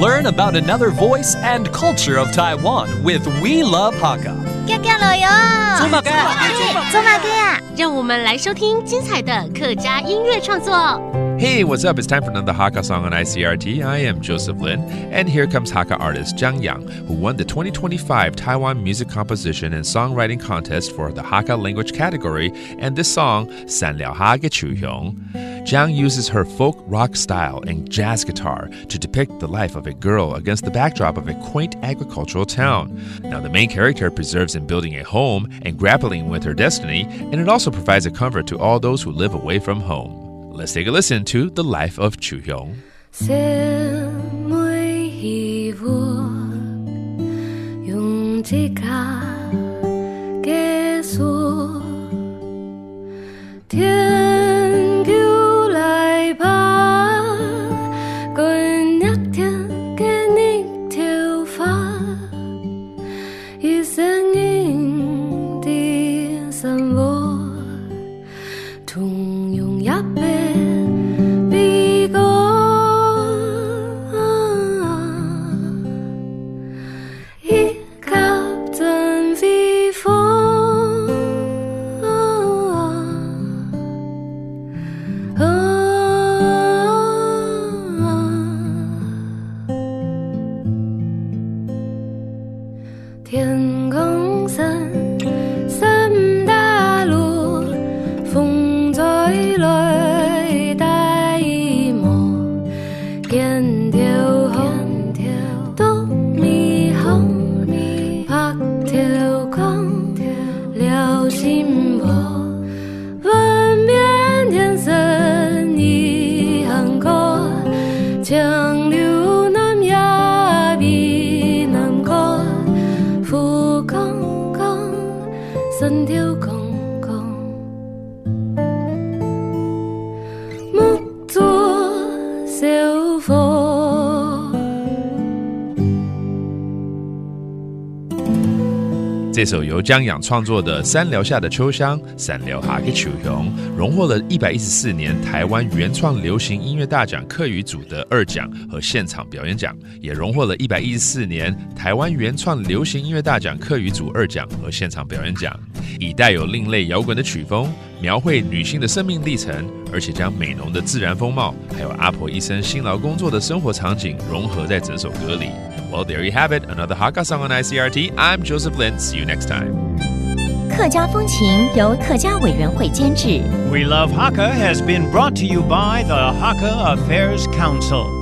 Learn about another voice and culture of Taiwan with We Love Hakka. 祖马哥呀，让我们来收听精彩的客家音乐创作。Hey, what's up? It's time for another Hakka song on ICRT. I am Joseph Lin, and here comes Hakka artist Jiang Yang, who won the 2025 Taiwan Music Composition and Songwriting Contest for the Hakka language category, and this song, 还有阿婆 Qiu Hiong. Jiang uses her folk rock style and jazz guitar to depict the life of a girl against the backdrop of a quaint agricultural town. Now, the main character perseveres in building a home and grappling with her destiny, and it also provides a comfort to all those who live away from home. Let's take a listen to The Life of Qiu Hiong.这首由江仰创作的《山寮下的秋香》还有阿婆 Qiu Hiong 荣获了114年台湾原创流行音乐大奖客语组的2奖和现场表演奖，也荣获了114年台湾原创流行音乐大奖客语组2奖和现场表演奖。以带有另类摇滚的曲风，描绘女性的生命历程，而且将美浓的自然风貌，还有阿婆一生辛劳工作的生活场景融合在整首歌里。Well, there you have it, another Hakka song on ICRT. I'm Joseph Lin. See you next time. 客家风情由客家委员会监制。 We Love Hakka has been brought to you by the Hakka Affairs Council.